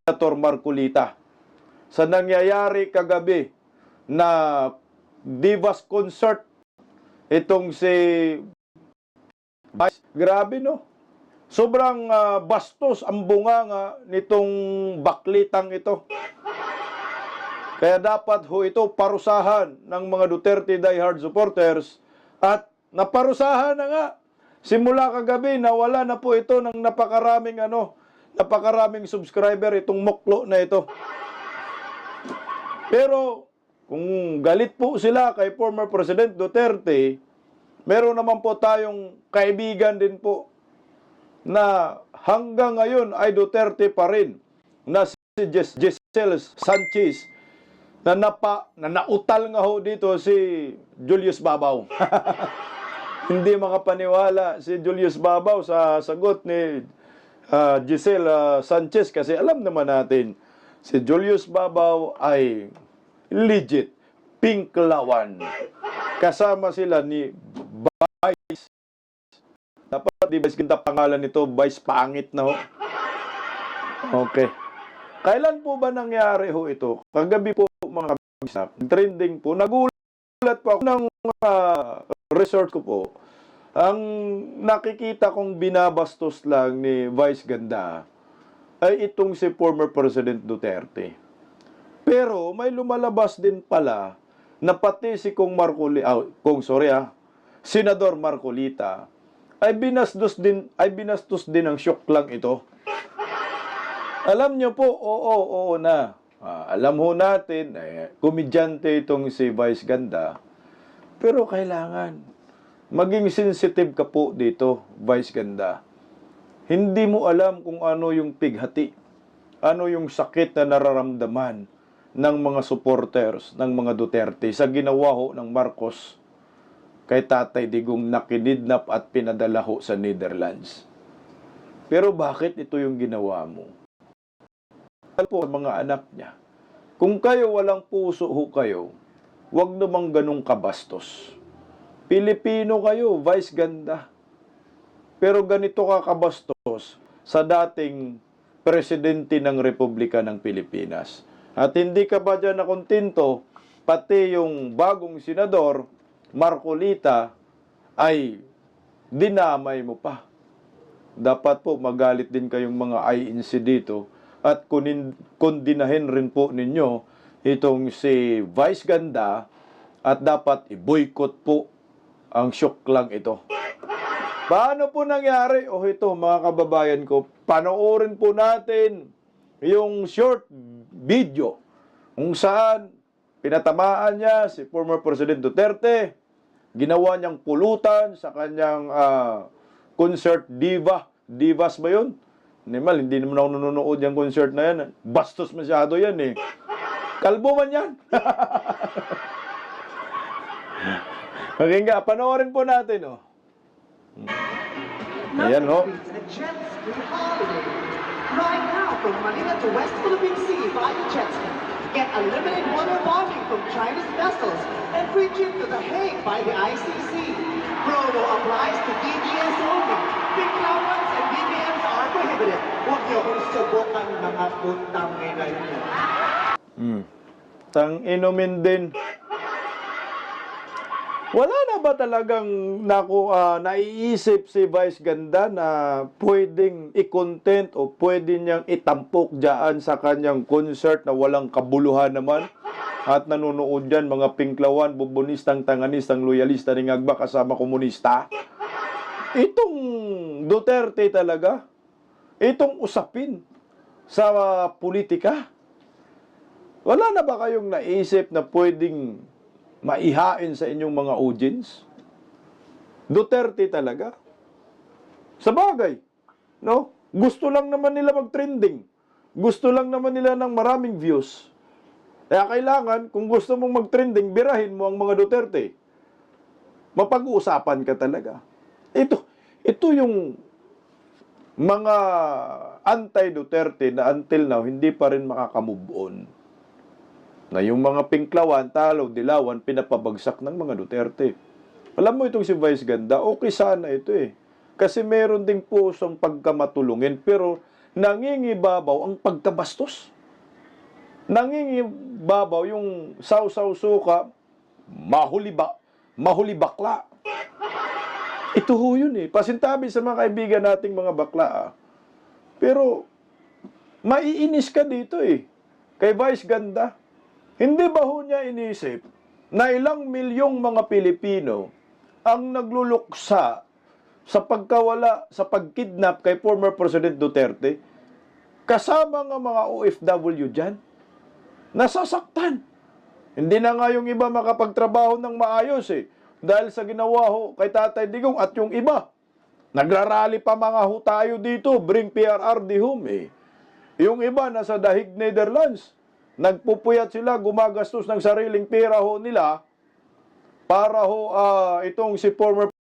Senator Marcolita sa nangyayari kagabi na Divas Concert itong si Vice. Grabe, no? Sobrang bastos ang bunganga nitong baklitang ito. Kaya dapat ho ito parusahan ng mga Duterte diehard supporters at naparusahan na nga. Simula kagabi, nawala na po ito ng napakaraming subscriber itong muklo na ito. Pero kung galit po sila kay former President Duterte, meron naman po tayong kaibigan din po na hanggang ngayon ay Duterte pa rin, na si Giselle Sanchez, na nautal nga ho dito si Julius Babaw. Hindi makapaniwala si Julius Babaw sa sagot ni Giselle Sanchez, kasi alam naman natin si Julius Babaw ay legit pinklawan. Kasama sila ni Vice. Dapat di Vice ganda pangalan nito, Vice pangit na ho. Okay. Kailan po ba nangyari ho ito? Kagabi po mga kabisap, trending po. Nagulat po ako ng research ko po. Ang nakikita kong binabastos lang ni Vice Ganda ay itong si former President Duterte. Pero may lumalabas din pala na pati si Senador Marcolita ay binastos din ng syok lang ito. Alam nyo po, oo na. Alam ho natin, komedyante itong si Vice Ganda. Pero kailangan maging sensitive ka po dito, Vice Ganda. Hindi mo alam kung ano yung pighati, ano yung sakit na nararamdaman ng mga supporters ng mga Duterte sa ginawa ho ng Marcos kay Tatay Digong na kinidnap at pinadala ho sa Netherlands. Pero bakit ito yung ginawa mo? Po mga anak niya. Kung kayo walang puso ho kayo, wag namang ganong kabastos. Pilipino kayo, Vice Ganda. Pero ganito ka kabastos sa dating presidente ng Republika ng Pilipinas. At hindi ka ba dyan nakontento, pati yung bagong senador, Marcolita, ay dinamay mo pa. Dapat po magalit din kayong mga INC dito at kondinahin rin po ninyo itong si Vice Ganda at dapat i-boycott po ang syok lang ito. Paano po nangyari? O ito mga kababayan ko, panoorin po natin yung short video kung saan pinatamaan niya si former President Duterte, ginawa niyang pulutan sa kanyang concert Divas ba yun? Hindi naman ako nanonood yung concert na yan. Bastos masyado yan eh. Kalbo man yan. Pakinggan, panoorin po natin oh. Ayan ho. Right now, from Manila to West Philippine Sea via jet ski. Get unlimited water bombing from Chinese vessels and free trip to The Hague by the ICC. Promo applies to DDS only. Big allowance and BBMs are prohibited. Huwag niyo kong subukan mga puntang ngayon. Tang-inumin din. Wala na ba talagang naiisip si Vice Ganda na pwedeng i-content o pwede niyang itampok dyan sa kanyang concert na walang kabuluhan naman? At nanonood dyan mga pinklawan, bubunistang, tanganistang, loyalista, ringagba kasama komunista? Itong Duterte talaga, itong usapin sa politika, wala na ba kayong naisip na pwedeng maihain sa inyong mga audience? Duterte talaga. Sa bagay, no? Gusto lang naman nila mag-trending. Gusto lang naman nila ng maraming views. Kaya kailangan, kung gusto mong mag-trending, birahin mo ang mga Duterte. Mapag-uusapan ka talaga. Ito yung mga anti-Duterte na until now, hindi pa rin makakamove on. Na yung mga pinklawan, talaw, dilawan, pinapabagsak ng mga Duterte. Alam mo itong si Vice Ganda, okay sana ito eh. Kasi meron ding pusong pagkamatulungin, pero nangingibabaw ang pagkabastos. Nangingibabaw yung sausaw suka, mahuli bakla. Ito ho yun eh. Pasintabi sa mga kaibigan nating mga bakla. Pero, maiinis ka dito eh. Kay Vice Ganda. Hindi ba ho niya inisip na ilang milyong mga Pilipino ang nagluluksa sa pagkawala, sa pagkidnap kay former President Duterte, kasama ng mga OFW dyan, nasasaktan. Hindi na nga yung iba makapagtrabaho ng maayos eh. Dahil sa ginawa ho kay Tatay Digong at yung iba. Nagrarally pa mga ho tayo dito, bring PRRD home eh. Yung iba nasa The Hague, Netherlands. Nagpupuyat sila, gumagastos ng sariling pera ho nila para ho itong si former